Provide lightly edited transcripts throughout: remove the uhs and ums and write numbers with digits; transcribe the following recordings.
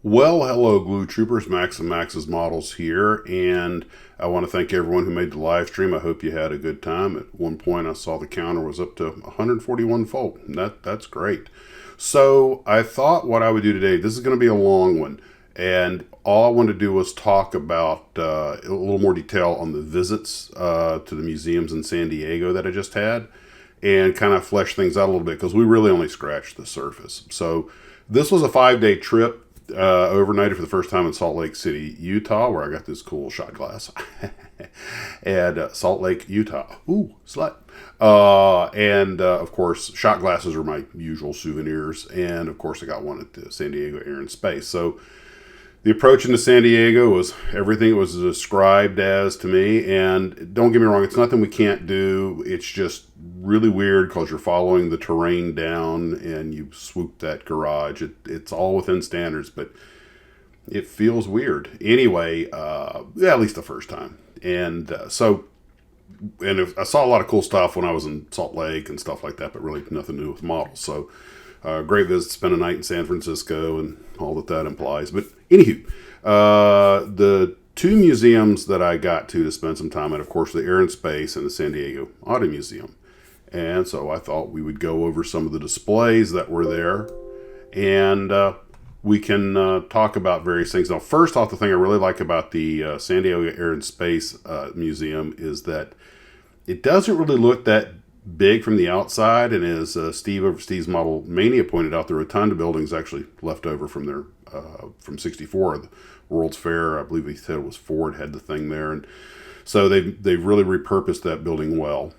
Well, hello, Glue Troopers. Max and Max's Models here, and I want to thank everyone who made the live stream. I hope you had a good time. At one point, I saw the counter was up to 141 folk. That's great. So I thought what I would do today. This is going to be a long one, and all I wanted to do was talk about a little more detail on the visits to the museums in San Diego that I just had, and kind of flesh things out a little bit because we really only scratched the surface. So this was a 5-day trip. Overnighted for the first time in Salt Lake City, Utah, where I got this cool shot glass. And Salt Lake, Utah. Ooh, slut. Of course, shot glasses are my usual souvenirs. And, of course, I got one at the San Diego Air and Space. So the approach into San Diego was everything it was described as to me. And don't get me wrong, it's nothing we can't do. It's just really weird because you're following the terrain down and you swoop that garage. It's all within standards, but it feels weird. Anyway, at least the first time. And I saw a lot of cool stuff when I was in Salt Lake and stuff like that, but really nothing to do with models. So great visit, spend a night in San Francisco and all that implies. But anywho, the two museums that I got to spend some time at, of course, the Air and Space and the San Diego Auto Museum. And so I thought we would go over some of the displays that were there, and we can talk about various things. Now, first off, the thing I really like about the San Diego Air and Space Museum is that it doesn't really look that big from the outside, and as Steve over Steve's Model Mania pointed out, the Rotunda building is actually left over from their from '64, the World's Fair. I believe he said it was Ford had the thing there, and so they've really repurposed that building well.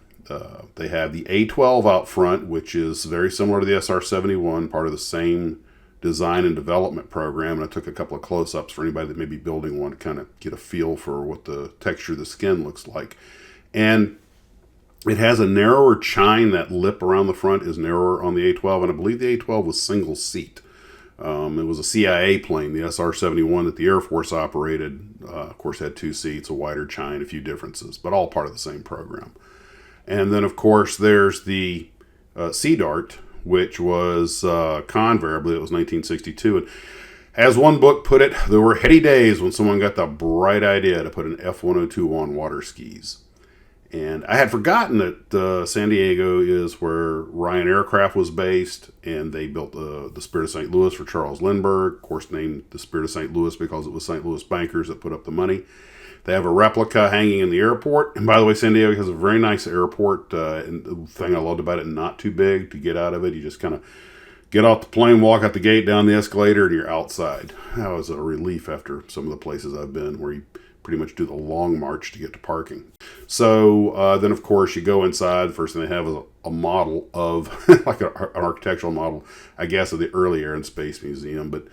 They have the A12 out front, which is very similar to the SR-71, part of the same design and development program. And I took a couple of close-ups for anybody that may be building one to kind of get a feel for what the texture of the skin looks like. And it has a narrower chine. That lip around the front is narrower on the A12, and I believe the A12 was single seat. It was a CIA plane. The SR-71 that the Air Force operated, of course, had 2 seats, a wider chine, a few differences, but all part of the same program. And then, of course, there's the Sea Dart, which was Convair. I believe it was 1962. And as one book put it, there were heady days when someone got the bright idea to put an F-102 on water skis. And I had forgotten that San Diego is where Ryan Aircraft was based, and they built the Spirit of St. Louis for Charles Lindbergh, of course named the Spirit of St. Louis because it was St. Louis bankers that put up the money. They have a replica hanging in the airport. And by the way, San Diego has a very nice airport. And the thing I loved about it, not too big to get out of it. You just kind of get off the plane, walk out the gate, down the escalator, and you're outside. That was a relief after some of the places I've been where you pretty much do the long march to get to parking. So then, of course, you go inside. The first thing they have is a model of, like an architectural model, I guess, of the early Air and Space Museum. But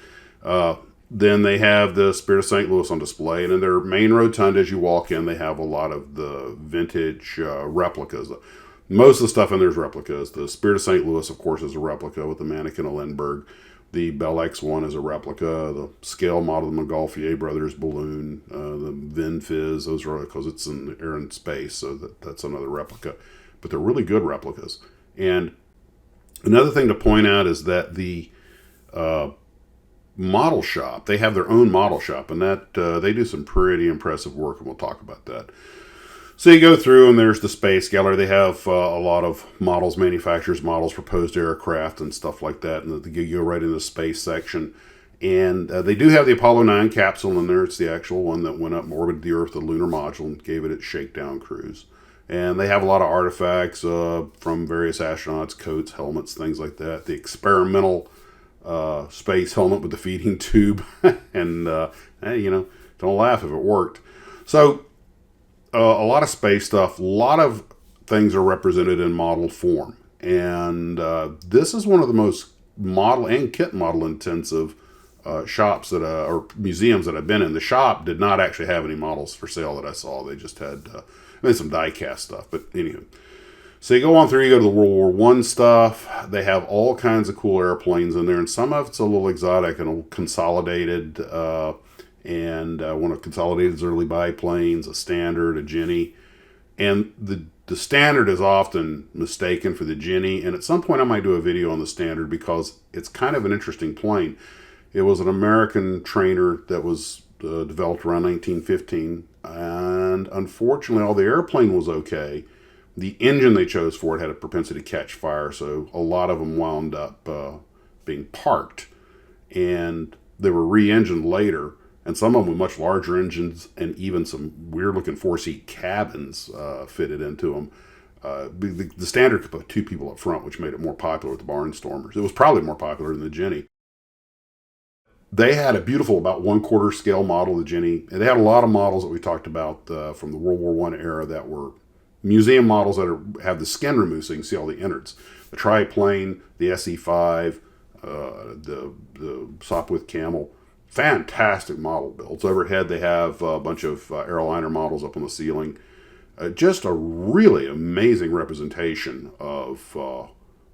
then they have the Spirit of St. Louis on display. And in their main rotunda, as you walk in, they have a lot of the vintage replicas. Most of the stuff in there is replicas. The Spirit of St. Louis, of course, is a replica with the mannequin of Lindbergh. The Bell X1 is a replica. The scale model of the Montgolfier brothers balloon. The Vin Fizz, those are because it's in Air and Space, so that's another replica. But they're really good replicas. And another thing to point out is that the model shop, they have their own model shop, and that they do some pretty impressive work, and we'll talk about that. So you go through, and there's the space gallery. They have a lot of models, manufacturers' models, proposed aircraft, and stuff like that. And you go right in the space section. And they do have the Apollo 9 capsule in there. It's the actual one that went up and orbited the Earth, the lunar module, and gave it its shakedown cruise. And they have a lot of artifacts from various astronauts, coats, helmets, things like that. The experimental space helmet with the feeding tube. And, hey, don't laugh if it worked. So a lot of space stuff, a lot of things are represented in model form. And this is one of the most model and kit model intensive shops or museums that I've been in. The shop did not actually have any models for sale that I saw. They just had some die-cast stuff. But anyway, so you go on through, you go to the World War I stuff. They have all kinds of cool airplanes in there, and some of it's a little exotic and consolidated. And one of Consolidated's early biplanes, a Standard, a Jenny. And the Standard is often mistaken for the Jenny. And at some point I might do a video on the Standard because it's kind of an interesting plane. It was an American trainer that was developed around 1915, and unfortunately, all the airplane was okay. The engine they chose for it had a propensity to catch fire, so a lot of them wound up being parked, and they were re-engined later, and some of them with much larger engines and even some weird-looking four-seat cabins fitted into them. The standard could put two people up front, which made it more popular with the Barnstormers. It was probably more popular than the Jenny. They had a beautiful, about 1/4 scale model of the Jenny, and they had a lot of models that we talked about from the World War I era that were museum models that have the skin removed so you can see all the innards. The triplane, the SE5, the Sopwith Camel, fantastic model builds. Overhead, they have a bunch of airliner models up on the ceiling. Just a really amazing representation of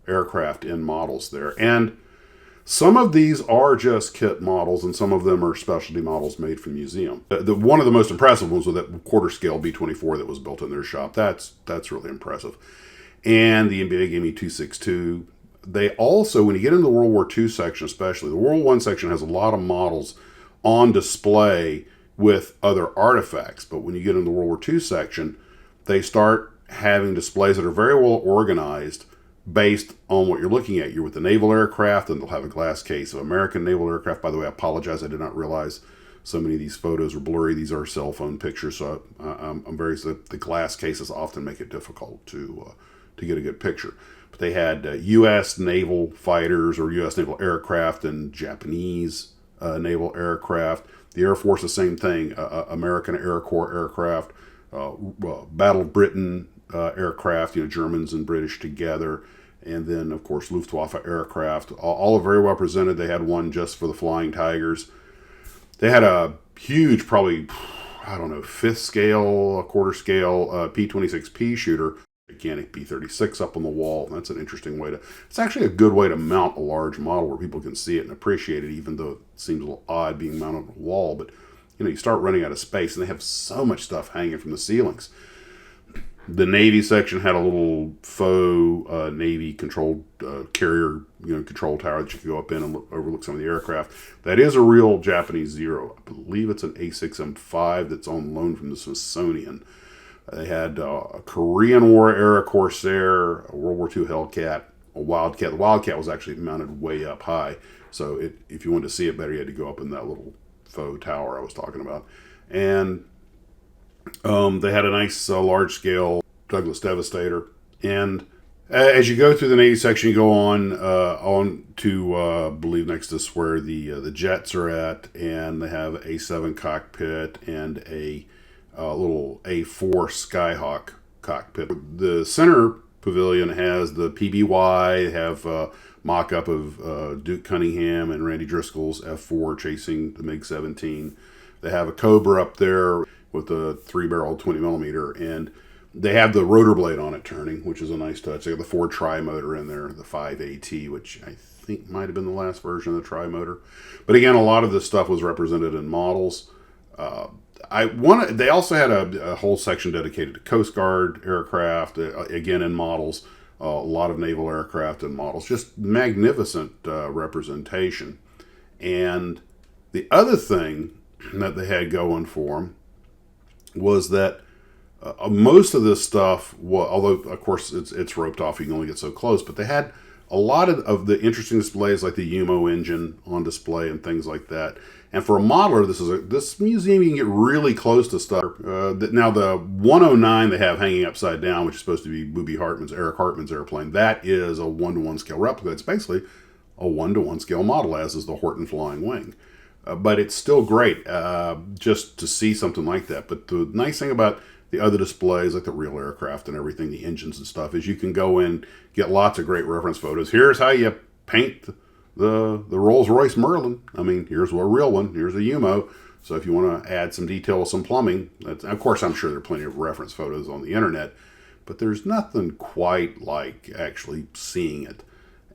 aircraft in models there. And some of these are just kit models, and some of them are specialty models made for the museum. One of the most impressive ones was that 1/4 scale B-24 that was built in their shop. That's really impressive. And the big ME-262. They also, when you get into the World War II section especially, the World War I section has a lot of models on display with other artifacts. But when you get into the World War II section, they start having displays that are very well organized based on what you're looking at. You're with the naval aircraft, and they'll have a glass case of American naval aircraft. By the way, I apologize. I did not realize so many of these photos are blurry. These are cell phone pictures, so the glass cases often make it difficult to get a good picture. But they had U.S. naval fighters or U.S. naval aircraft and Japanese naval aircraft. The Air Force, the same thing. American Air Corps aircraft, Battle of Britain aircraft, Germans and British together. And then, of course, Luftwaffe aircraft, all very well presented. They had one just for the Flying Tigers. They had a huge, probably, 5th scale, 1/4 scale P-26P shooter, gigantic B-36 up on the wall. That's an interesting way it's actually a good way to mount a large model where people can see it and appreciate it, even though it seems a little odd being mounted on a wall. But, you start running out of space, and they have so much stuff hanging from the ceilings. The Navy section had a little faux Navy controlled carrier, control tower that you could go up in and overlook some of the aircraft. That is a real Japanese Zero. I believe it's an A6M5 that's on loan from the Smithsonian. They had a Korean War era Corsair, a World War II Hellcat, a Wildcat. The Wildcat was actually mounted way up high, so if you wanted to see it better, you had to go up in that little faux tower I was talking about. And they had a nice large-scale Douglas Devastator. And as you go through the Navy section, you go on to, I believe, next to where the jets are at, and they have A7 cockpit and a little A4 Skyhawk cockpit. The center pavilion has the PBY. They have mock-up of Duke Cunningham and Randy Driscoll's F4 chasing the MiG-17. They have a Cobra up there with a 3-barrel 20 millimeter, and they have the rotor blade on it turning, which is a nice touch. They have the Ford tri-motor in there, the 5AT, which I think might have been the last version of the tri-motor. But again, a lot of this stuff was represented in models. They also had a whole section dedicated to Coast Guard aircraft, again in models. A lot of naval aircraft and models, just magnificent representation. And the other thing that they had going for them was that most of this stuff, although of course it's roped off, you can only get so close, but they had a lot of the interesting displays like the UMO engine on display and things like that. And for a modeler, this museum, you can get really close to stuff. Now the 109 they have hanging upside down, which is supposed to be Eric Hartman's airplane, that is a 1-to-1 scale replica. It's basically a 1-to-1 scale model, as is the Horton Flying Wing. But it's still great just to see something like that. But the nice thing about the other displays, like the real aircraft and everything, the engines and stuff, is you can go in, get lots of great reference photos. Here's how you paint the Rolls-Royce Merlin. I mean, here's a real one. Here's a UMO. So if you want to add some detail, some plumbing, of course, I'm sure there are plenty of reference photos on the internet, but there's nothing quite like actually seeing it.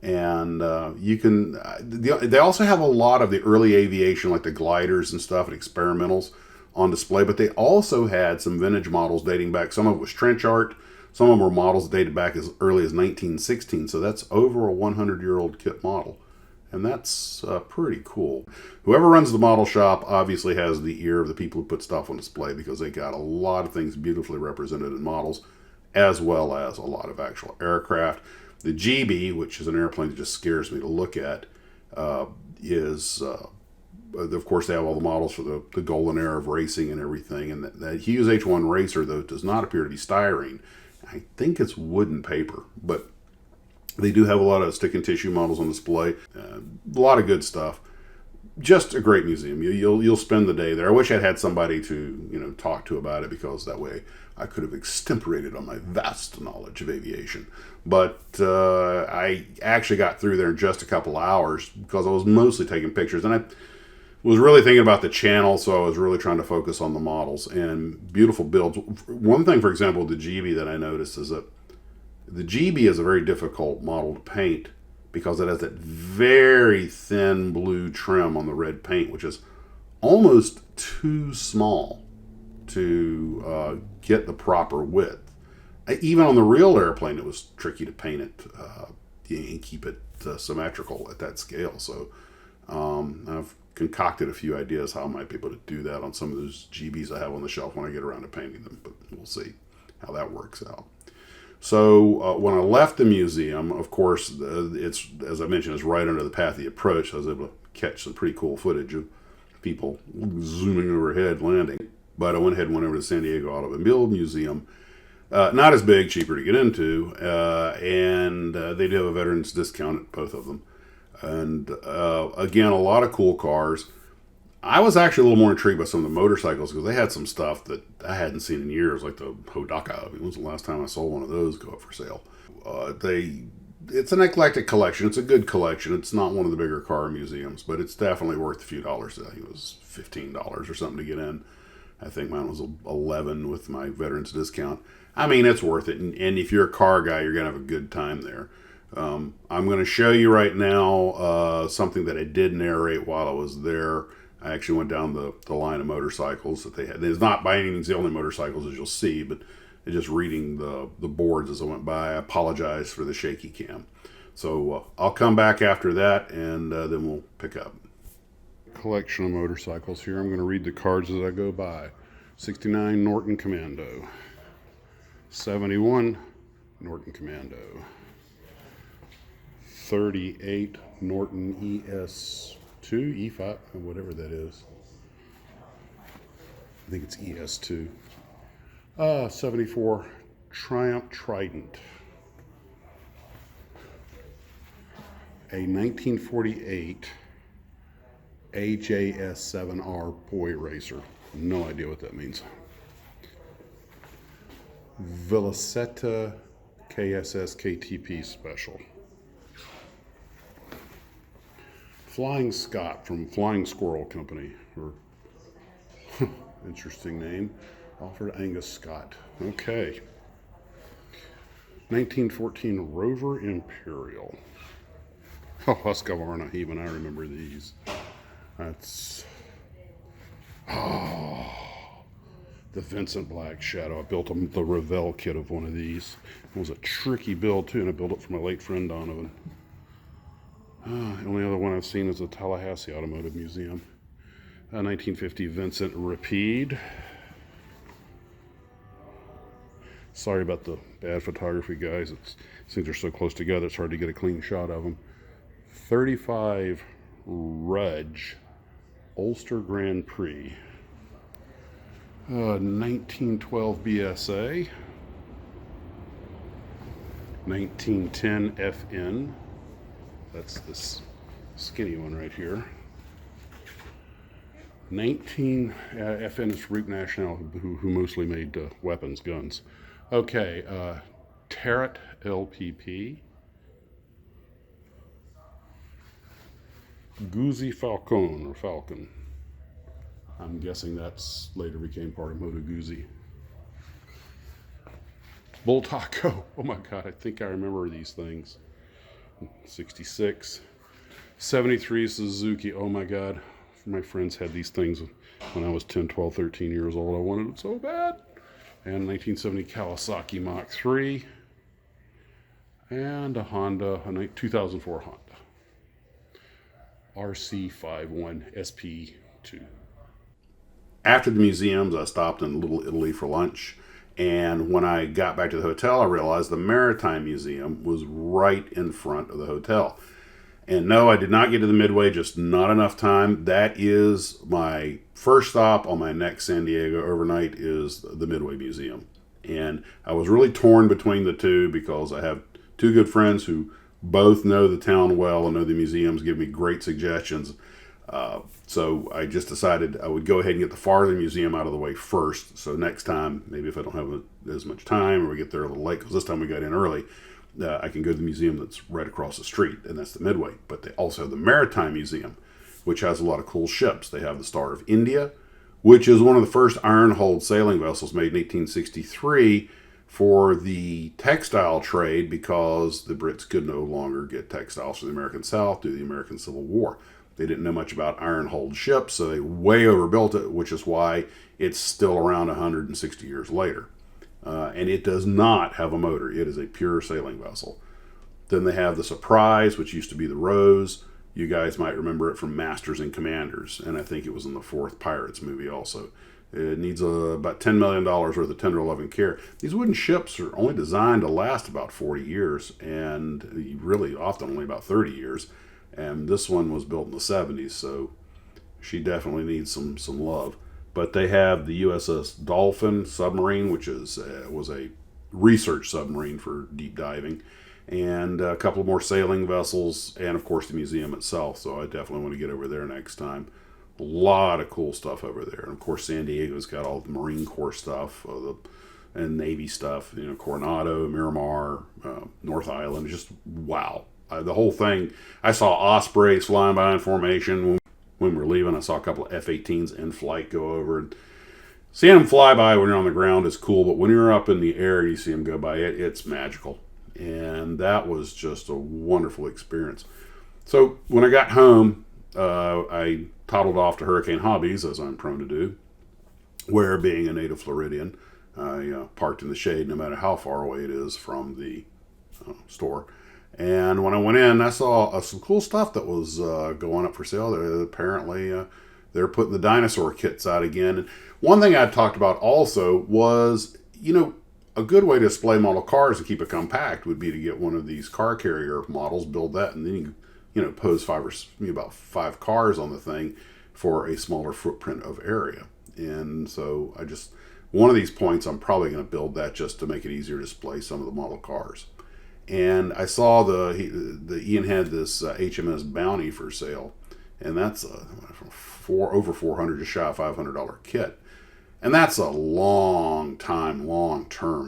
And they also have a lot of the early aviation, like the gliders and stuff and experimentals on display, but they also had some vintage models dating back. Some of it was trench art. Some of them were models dated back as early as 1916. So that's over a 100-year-old kit model. And that's pretty cool. Whoever runs the model shop obviously has the ear of the people who put stuff on display, because they got a lot of things beautifully represented in models, as well as a lot of actual aircraft. The GB, which is an airplane that just scares me to look at, is, of course, they have all the models for the golden era of racing and everything. And that Hughes H1 Racer, though, does not appear to be styrene. I think it's wooden paper, but they do have a lot of stick and tissue models on display. A lot of good stuff. Just a great museum. You'll spend the day there. I wish I'd had somebody to talk to about it, because that way I could have extemporated on my vast knowledge of aviation. But I actually got through there in just a couple of hours, because I was mostly taking pictures, and I was really thinking about the channel, so I was really trying to focus on the models and beautiful builds. One thing, for example, with the GB that I noticed is that the GB is a very difficult model to paint, because it has that very thin blue trim on the red paint, which is almost too small to get the proper width. Even on the real airplane, it was tricky to paint it and keep it symmetrical at that scale. So I've concocted a few ideas how I might be able to do that on some of those GBs I have on the shelf when I get around to painting them, but we'll see how that works out. So when I left the museum, of course, it's, as I mentioned, it's right under the path of the approach. So I was able to catch some pretty cool footage of people zooming overhead, landing. But I went ahead and went over to the San Diego Automotive Museum. Not as big, cheaper to get into, and they do have a veterans discount at both of them. And again, a lot of cool cars. I was actually a little more intrigued by some of the motorcycles, because they had some stuff that I hadn't seen in years, like the Hodaka. When was the last time I saw one of those go up for sale? It's an eclectic collection. It's a good collection. It's not one of the bigger car museums, but it's definitely worth a few dollars. I think it was $15 or something to get in. I think mine was $11 with my veterans discount. I mean, it's worth it. And if you're a car guy, you're going to have a good time there. I'm going to show you right now something that I did narrate while I was there. I actually went down the line of motorcycles that they had. It's not by any means the only motorcycles, as you'll see, but just reading the boards as I went by. I apologize for the shaky cam. So I'll come back after that, and then we'll pick up. Collection of motorcycles here. I'm going to read the cards as I go by. 69 Norton Commando. 71 Norton Commando. 38 Norton ES2, E5, whatever that is. I think it's ES2. 74 Triumph Trident. A 1948 AJS7R Boy Racer. No idea what that means. Velocetta KSS KTP Special. Flying Scott from Flying Squirrel Company, or interesting name, Alfred Angus Scott. Okay. 1914 Rover Imperial. Oh, Husqvarna, even I remember these. That's the Vincent Black Shadow. I built the Revell kit of one of these. It was a tricky build too, and I built it for my late friend Donovan. The only other one I've seen is the Tallahassee Automotive Museum. 1950 Vincent Rapide. Sorry about the bad photography, guys. These things are so close together, it's hard to get a clean shot of them. 35 Rudge Ulster Grand Prix. 1912 BSA. 1910 FN. That's this skinny one right here. 19 FN is Route National, who mostly made weapons, guns. Okay, Tarrant LPP. Guzzi Falcon, or Falcon. I'm guessing that's later became part of Moto Guzzi. Bull Taco. Oh my God, I think I remember these things. 66. 73 Suzuki. Oh my God. My friends had these things when I was 10, 12, 13 years old. I wanted it so bad. And 1970 Kawasaki Mach 3. And a Honda, a 2004 Honda. RC51SP2. After the museums, I stopped in Little Italy for lunch. And when I got back to the hotel, I realized the Maritime Museum was right in front of the hotel. And no, I did not get to the Midway, just not enough time. That is my first stop on my next San Diego overnight is the Midway Museum. And I was really torn between the two because I have two good friends who both know the town well and know the museums, give me great suggestions. So I just decided I would go ahead and get the farther museum out of the way first. So next time, maybe if I don't have as much time or we get there a little late, because this time we got in early, I can go to the museum that's right across the street, and that's the Midway. But they also have the Maritime Museum, which has a lot of cool ships. They have the Star of India, which is one of the first iron-hulled sailing vessels made in 1863 for the textile trade because the Brits could no longer get textiles from the American South due to the American Civil War. They didn't know much about iron-hulled ships, so they way overbuilt it, which is why it's still around 160 years later. And it does not have a motor. It is a pure sailing vessel. Then they have the Surprise, which used to be the Rose. You guys might remember it from Masters and Commanders, and I think it was in the fourth Pirates movie also. It needs about $10 million worth of tender loving care. These wooden ships are only designed to last about 40 years, and really often only about 30 years. And this one was built in the 70s, so she definitely needs some love. But they have the USS Dolphin submarine, which was a research submarine for deep diving, and a couple more sailing vessels, and of course the museum itself. So I definitely want to get over there next time. A lot of cool stuff over there, and of course San Diego's got all the Marine Corps stuff, and Navy stuff. You know, Coronado, Miramar, North Island. Just wow. The whole thing. I saw Ospreys flying by in formation when we were leaving. I saw a couple of F-18s in flight go over. Seeing them fly by when you're on the ground is cool, but when you're up in the air and you see them go by, it's magical. And that was just a wonderful experience. So when I got home, I toddled off to Hurricane Hobbies, as I'm prone to do, where, being a native Floridian, I parked in the shade no matter how far away it is from the store. And when I went in, I saw some cool stuff that was going up for sale. Apparently, they're putting the dinosaur kits out again. And one thing I talked about also was, a good way to display model cars and keep it compact would be to get one of these car carrier models, build that, and then pose about five cars on the thing for a smaller footprint of area. And so one of these points, I'm probably going to build that just to make it easier to display some of the model cars. And I saw Ian had this HMS Bounty for sale, and that's over 400, just shy of $500 kit, and that's a long term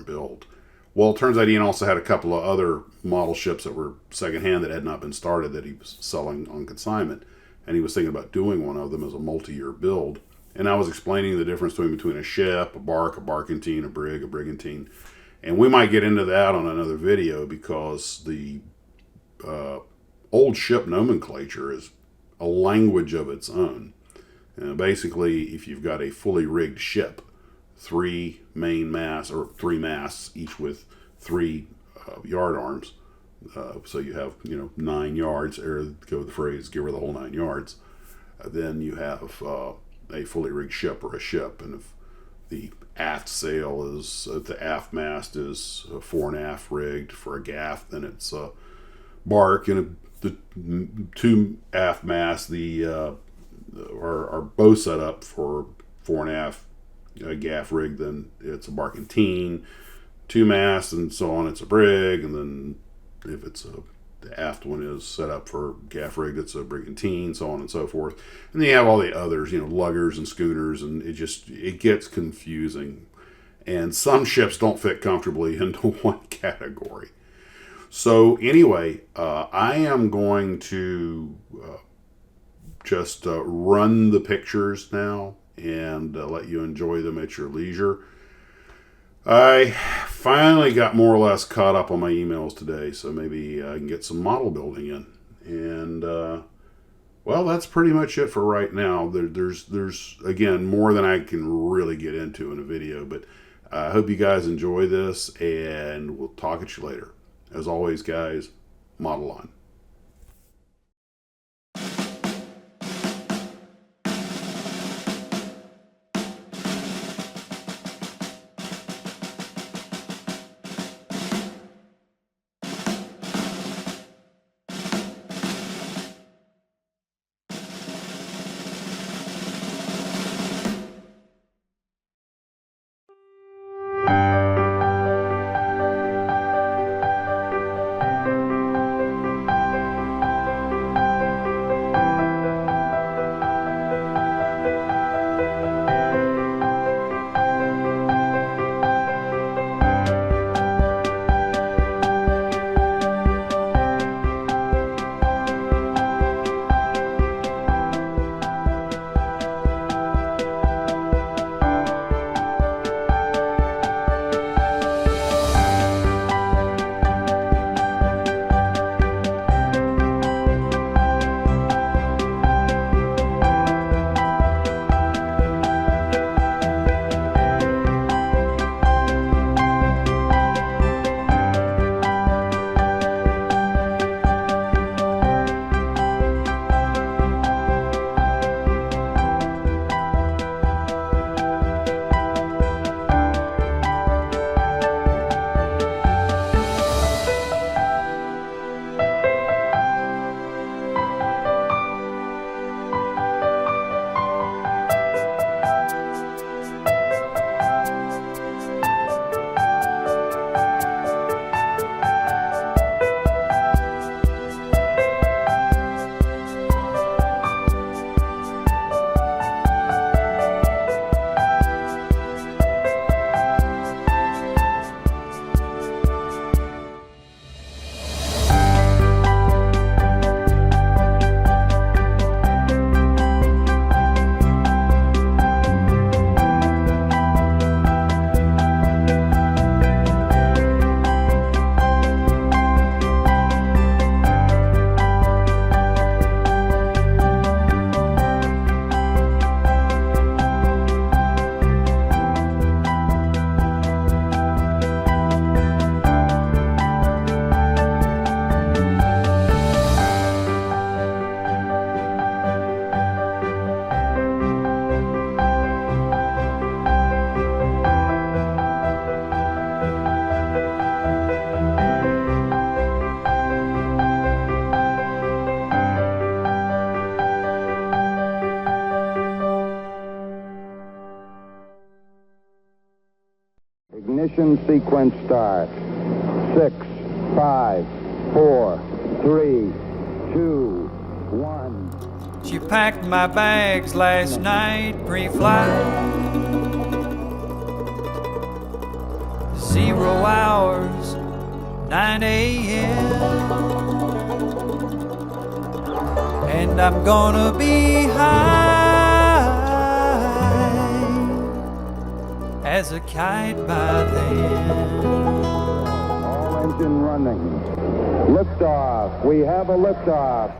build. Well, it turns out Ian also had a couple of other model ships that were secondhand that had not been started that he was selling on consignment, and he was thinking about doing one of them as a multi-year build. And I was explaining the difference between a ship, a bark, a barkentine, a brig, a brigantine. And we might get into that on another video because the old ship nomenclature is a language of its own. Basically, if you've got a fully rigged ship, three masts, each with three yard arms, so you have 9 yards, or go with the phrase, give her the whole 9 yards. Then you have a fully rigged ship or a ship, and if the aft sail is the aft mast is fore and aft rigged for a gaff, then it's a bark, and the two aft masts are both set up for fore and aft gaff rig, then it's a barkentine. Two masts and so on, it's a brig, and then if the aft one is set up for gaff rig, it's a brigantine, so on and so forth. And then you have all the others, luggers and schooners, and it gets confusing. And some ships don't fit comfortably into one category. So anyway, I am going to just run the pictures now and let you enjoy them at your leisure. I finally got more or less caught up on my emails today, so maybe I can get some model building in. And, well, that's pretty much it for right now. There's again, more than I can really get into in a video, but I hope you guys enjoy this, and we'll talk at you later. As always, guys, model on. Ignition sequence start. 6, 5, 4, 3, 2, 1. She packed my bags last night pre-flight. 0 hours, 9 a.m. And I'm gonna be high as a kite by then. All engine running. Liftoff. We have a liftoff.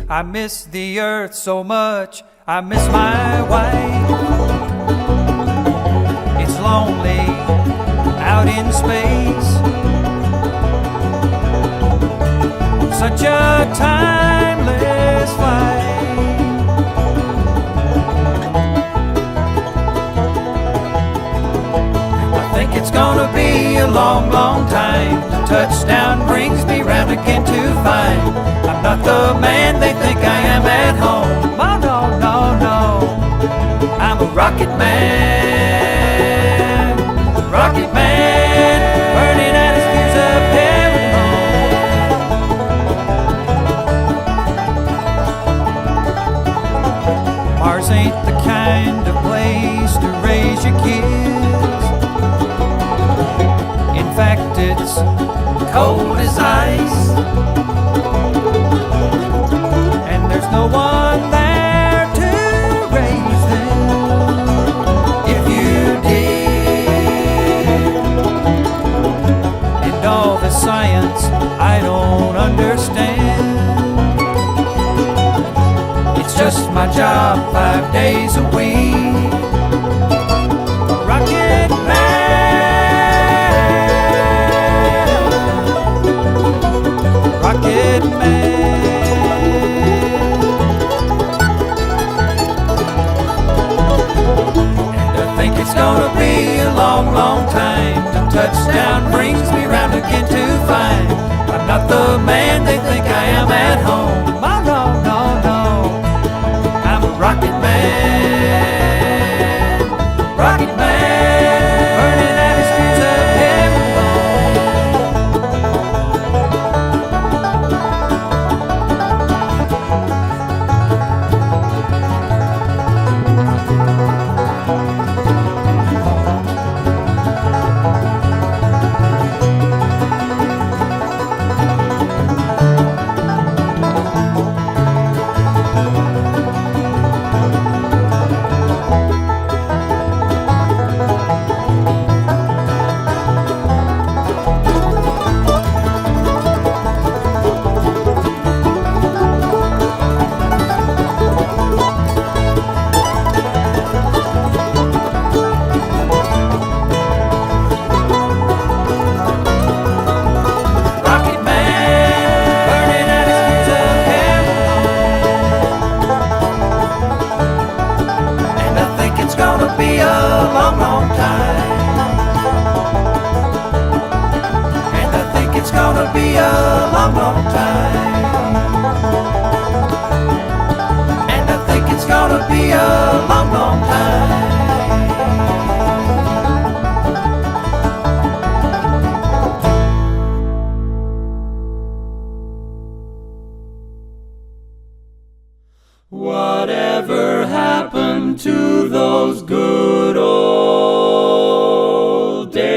I miss the earth so much, I miss my wife. It's lonely out in space. Such a timeless flight. I think it's gonna be a long, long time. The touchdown brings me round again to find I'm not the man they think I am at home. Oh no, no, no, I'm a rocket man. Rocket man, burning out his fuse of heaven home. Mars ain't the kind of place to raise your kids. In fact, it's cold as ice. And there's no one there to raise them. If you did. And all the science I don't understand. It's just my job 5 days a week. Rocket man. Rocket man. And I think it's gonna be a long, long time. The touchdown brings me round again to find I'm not the man they think I am at home. Oh no, no, no, I'm a rocket man. Rocket man, burning out his fuse of heaven Whatever happened to those good old days?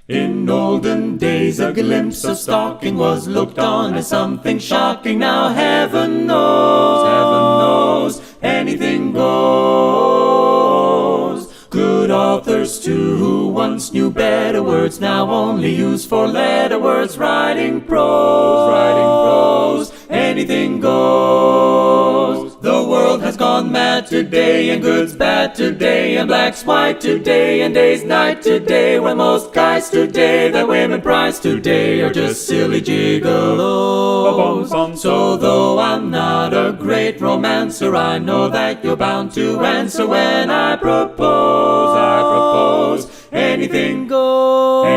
In olden days, a glimpse of stalking was looked on as something shocking. Now heaven knows, anything goes. Good authors too, who once knew better words, now only use four-letter words. Writing prose, anything goes. The world has gone mad today, and good's bad today, and black's white today, and day's night today. Where most guys today that women prize today are just silly gigolos. So though I'm not a great romancer, I know that you're bound to answer when I propose. Anything goes.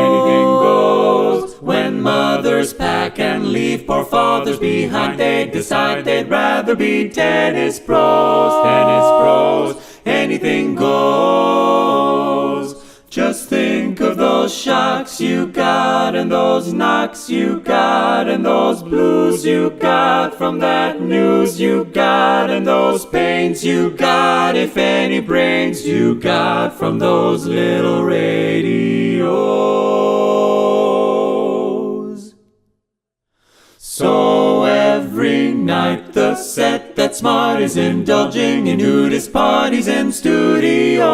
When grandmothers pack and leave poor fathers behind. They decide they'd rather be tennis pros, tennis pros. Anything goes. Just think of those shocks you got, and those knocks you got, and those blues you got from that news you got, and those pains you got, if any brains you got from those little radios. So every night the set that's smart is indulging in nudist parties and studios.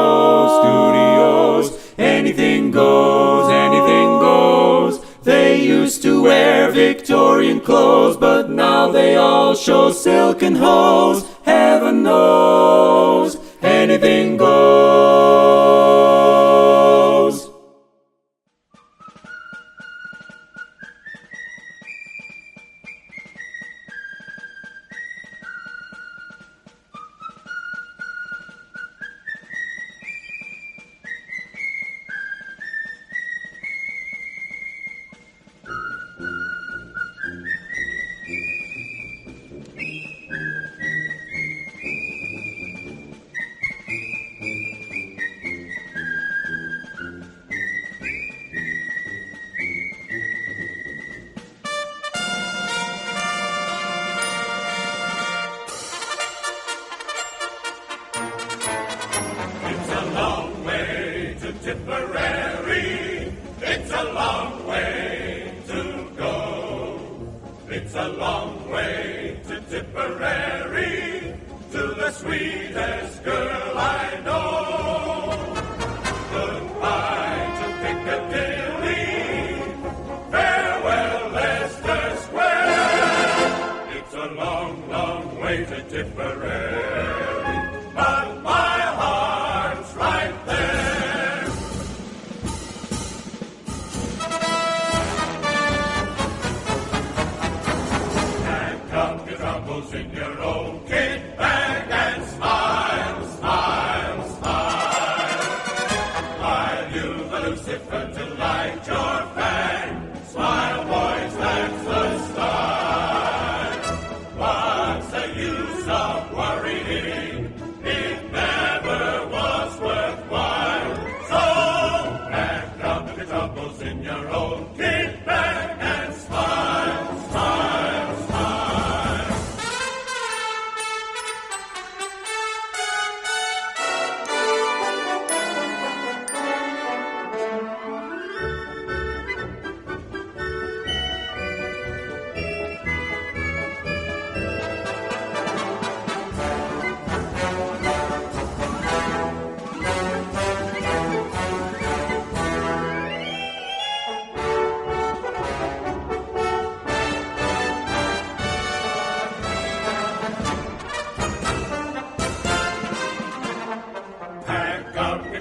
Anything goes, anything goes. They used to wear Victorian clothes, but now they all show silken hose. Heaven knows, anything goes. Tipperary, it's a long way to go. It's a long way to Tipperary, to the sweetest girl I know. Goodbye to Piccadilly, farewell Leicester Square. It's a long, long way to Tipperary, but my heart's right there. In your own kit bag and smile, smile, smile, while you've a Lucifer to light your fang. Smile, boys, that's the style. What's the use of worrying? It never was worthwhile. So pack up the troubles in your own kit bag and smile, smile, smile.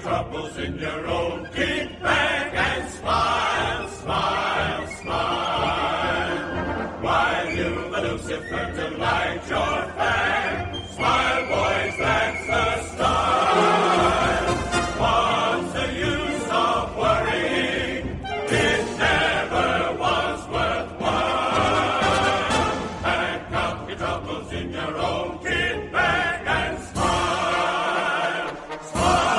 Troubles in your own kit bag and smile, smile, smile, while you've a Lucifer to light your fang. Smile, boys, that's the style. What's the use of worrying? It never was worthwhile. Pack up your troubles in your own kit bag and smile, smile.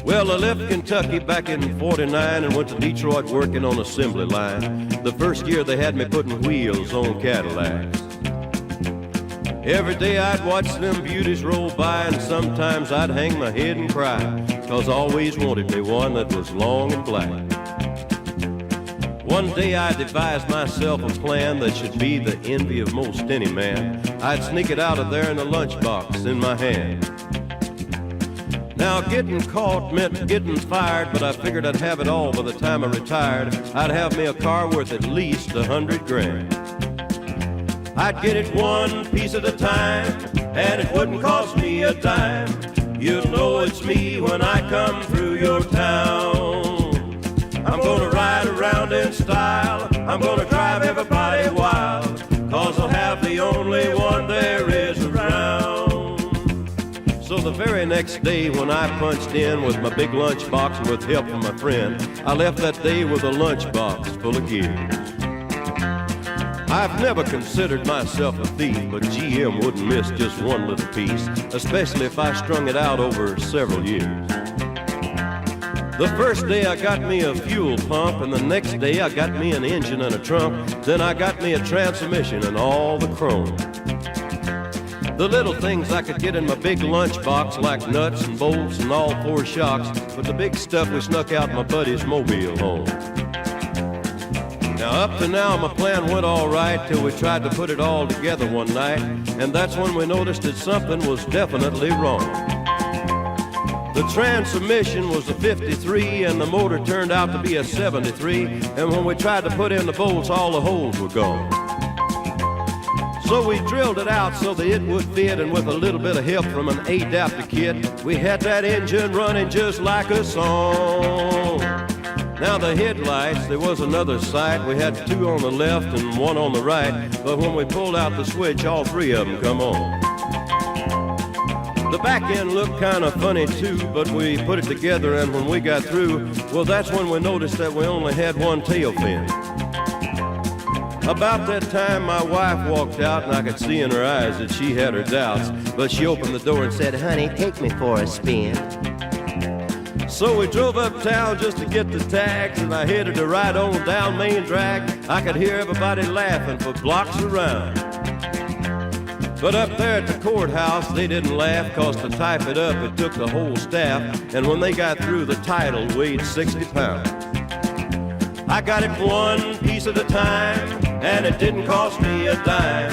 Well, I left Kentucky back in '49 and went to Detroit working on assembly line. The first year they had me putting wheels on Cadillacs. Every day I'd watch them beauties roll by, and sometimes I'd hang my head and cry, 'cause I always wanted me one that was long and black. One day I devised myself a plan that should be the envy of most any man. I'd sneak it out of there in a lunchbox in my hand. Now getting caught meant getting fired, but I figured I'd have it all by the time I retired. I'd have me a car worth at least 100 grand. I'd get it one piece at a time, and it wouldn't cost me a dime. You'll know it's me when I come through your town. I'm gonna ride around in style, I'm gonna drive everybody wild, 'cause I'll have the only one there is around. So the very next day when I punched in with my big lunchbox and with help from my friend, I left that day with a lunchbox full of gears. I've never considered myself a thief, but GM wouldn't miss just one little piece, especially if I strung it out over several years. The first day I got me a fuel pump, and the next day I got me an engine and a trunk. Then I got me a transmission and all the chrome. The little things I could get in my big lunchbox, like nuts and bolts and all four shocks, but the big stuff we snuck out my buddy's mobile home. Now up to now my plan went all right till we tried to put it all together one night, and that's when we noticed that something was definitely wrong. The transmission was a 53 and the motor turned out to be a 73, and when we tried to put in the bolts, all the holes were gone. So we drilled it out so that it would fit, and with a little bit of help from an adapter kit, we had that engine running just like a song. Now the headlights, there was another sight. We had two on the left and one on the right, but when we pulled out the switch, all three of them come on. The back end looked kind of funny too, but we put it together, and when we got through, well, that's when we noticed that we only had one tail fin. About that time, my wife walked out, and I could see in her eyes that she had her doubts. But she opened the door and said, "Honey, take me for a spin." So we drove uptown just to get the tags, and I headed to ride on down Main Drag. I could hear everybody laughing for blocks around. But up there at the courthouse, they didn't laugh, 'cause to type it up, it took the whole staff. And when they got through, the title weighed 60 pounds. I got it one piece at a time, and it didn't cost me a dime.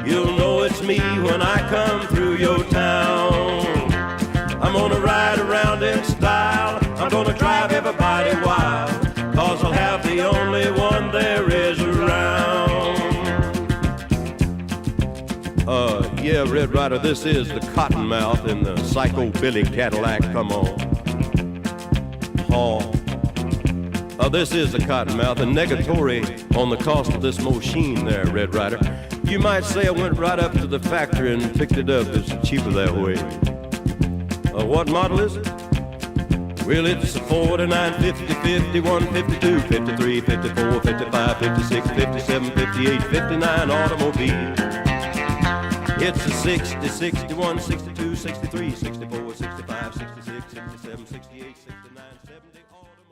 You'll know it's me when I come through your town. I'm gonna ride around in style, I'm gonna drive everybody wild, 'cause I'll have the only one there is around. Yeah, Red Rider, this is the Cottonmouth in the Psycho Billy Cadillac, come on. This is the Cottonmouth, and negatory on the cost of this machine there, Red Rider. You might say I went right up to the factory and picked it up. It's cheaper that way. What model is it? Well, it's a 49, 50, 51, 52, 53, 54, 55, 56, 57, 58, 59 automobile. It's a 60, 61, 62, 63, 64, 65, 66, 67, 68, 69, 70 automobile.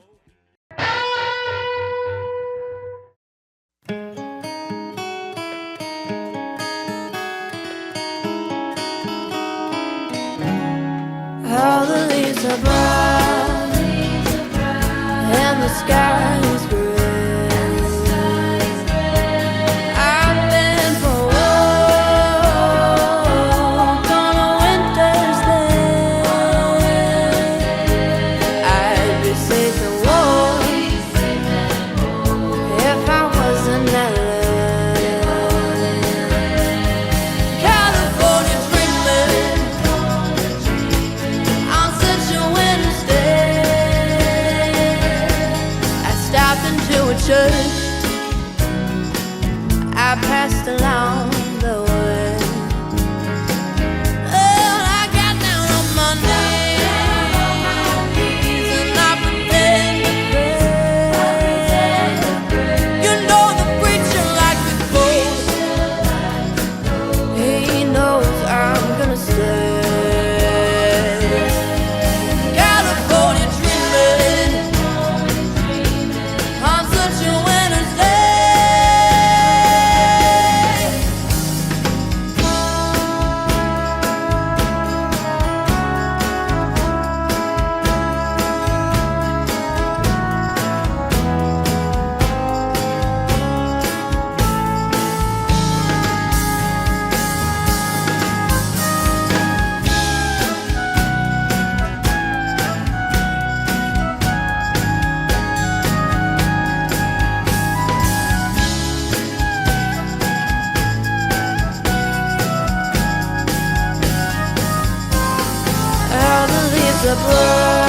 All the leaves are brown, and the sky is gray. I've been for a walk on a winter's day. I'd be safe and warm if I was in LA. California dreaming on such a winter's day. I stopped into a church, I passed along the way. Oh, I got down on my knees and I pretend to pray. You know the preacher like the ghost, he knows I'm gonna stay. California dreaming on such a winter's day. All the leaves are brown,